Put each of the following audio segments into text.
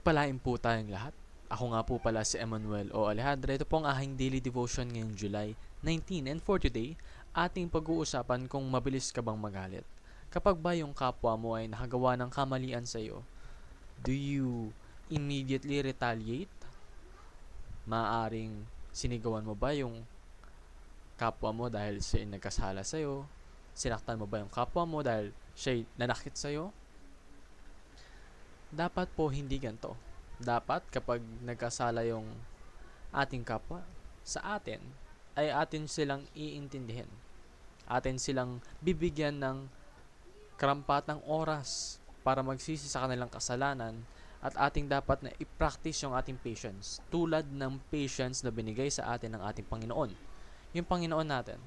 Pagpalain po tayong lahat. Ako nga po pala si Emmanuel O. Alejandro. Ito po ang aking daily devotion ngayong July 19. And for today, ating pag-uusapan kung mabilis ka bang magalit. Kapag ba yung kapwa mo ay nakagawa ng kamalian sa iyo, do you immediately retaliate? Maaring sinigawan mo ba yung kapwa mo dahil siya nagkasala sa iyo? Sinaktan mo ba yung kapwa mo dahil siya nanakit sa iyo? Dapat po hindi ganito. Dapat kapag nagkasala yung ating kapwa sa atin, ay atin silang iintindihin. Atin silang bibigyan ng karampatang oras para magsisi sa kanilang kasalanan at ating dapat na i-practice yung ating patience. Tulad ng patience na binigay sa atin ng ating Panginoon. Yung Panginoon natin,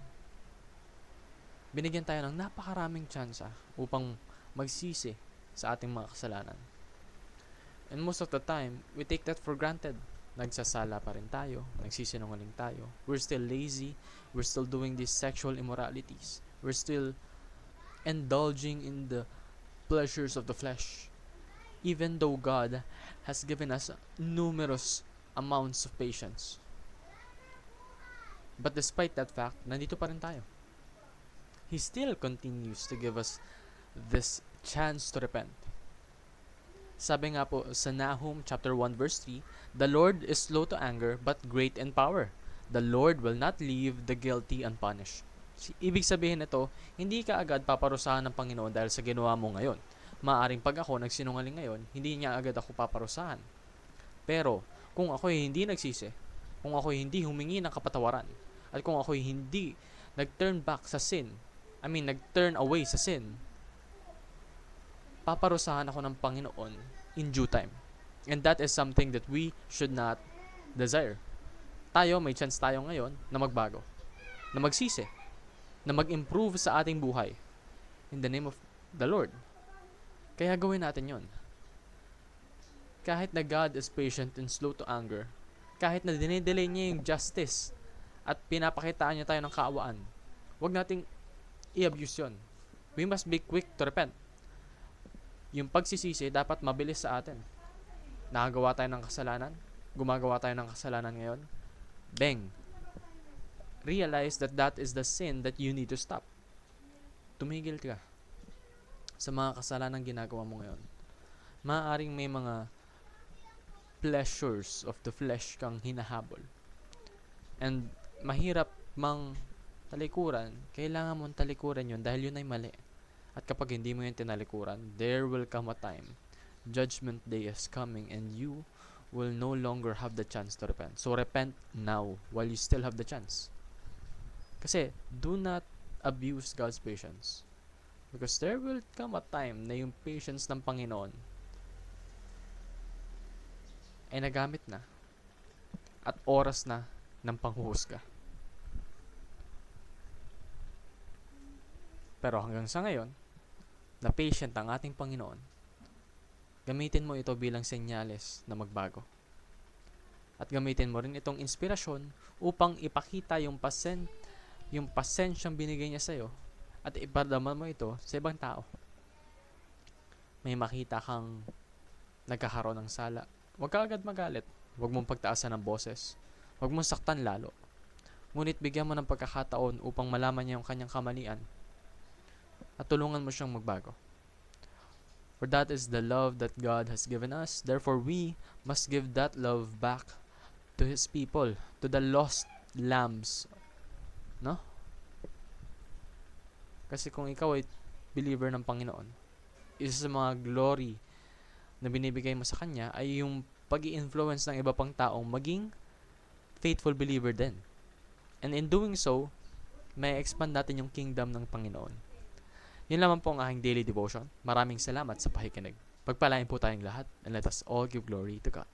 binigyan tayo ng napakaraming tsansa upang magsisi sa ating mga kasalanan. And most of the time, we take that for granted. Nagsasala pa rin tayo, nagsisinungaling tayo. We're still lazy, we're still doing these sexual immoralities. We're still indulging in the pleasures of the flesh. Even though God has given us numerous amounts of patience. But despite that fact, nandito pa rin tayo. He still continues to give us this chance to repent. Sabi nga po sa Nahum chapter 1 verse 3, the Lord is slow to anger but great in power. The Lord will not leave the guilty unpunished. Ibig sabihin nito, hindi ka agad paparusahan ng Panginoon dahil sa ginawa mo ngayon. Maaring pag ako nagsinungaling ngayon, hindi niya agad ako paparusahan. Pero kung ako'y hindi nagsisi, kung ako'y hindi humingi ng kapatawaran, at kung ako'y hindi nag-turn back sa sin, nag-turn away sa sin, paparusahan ako ng Panginoon in due time. And that is something that we should not desire. Tayo, may chance tayo ngayon na magbago, na magsisi, na mag-improve sa ating buhay in the name of the Lord. Kaya gawin natin yon. Kahit na God is patient and slow to anger, kahit na dinedelay niya yung justice at pinapakitaan niya tayo ng kaawaan, huwag nating i-abuse yon. We must be quick to repent. Yung pagsisisi dapat mabilis sa atin. Nakagawa tayo ng kasalanan, gumagawa tayo ng kasalanan ngayon, bang! Realize that that is the sin that you need to stop. Tumigil ka sa mga kasalanan ginagawa mo ngayon. Maaaring may mga pleasures of the flesh kang hinahabol. And mahirap mang talikuran, kailangan mong talikuran yun dahil yun ay mali. At kapag hindi mo yun tinalikuran, there will come a time, judgment day is coming, and you will no longer have the chance to repent. So repent now while you still have the chance. Kasi do not abuse God's patience. Because there will come a time na yung patience ng Panginoon ay nagamit na at oras na ng panghuhusga. Pero hanggang sa ngayon, na patient ang ating Panginoon, gamitin mo ito bilang senyales na magbago. At gamitin mo rin itong inspirasyon upang ipakita yung pasensyang binigay niya sa'yo at ipadama mo ito sa ibang tao. May makita kang nagkakaroon ng sala, huwag ka agad magalit. Huwag mong pagtaasan ng boses. Huwag mong saktan lalo. Ngunit bigyan mo ng pagkakataon upang malaman niya yung kanyang kamalian at tulungan mo siyang magbago. For that is the love that God has given us. Therefore, we must give that love back to His people, to the lost lambs. No? Kasi kung ikaw ay believer ng Panginoon, isa sa mga glory na binibigay mo sa Kanya ay yung pag-i-influence ng iba pang taong maging faithful believer din. And in doing so, may expand natin yung kingdom ng Panginoon. Yun lamang po ang aking daily devotion. Maraming salamat sa pakikinig. Pagpalain po tayong lahat and let us all give glory to God.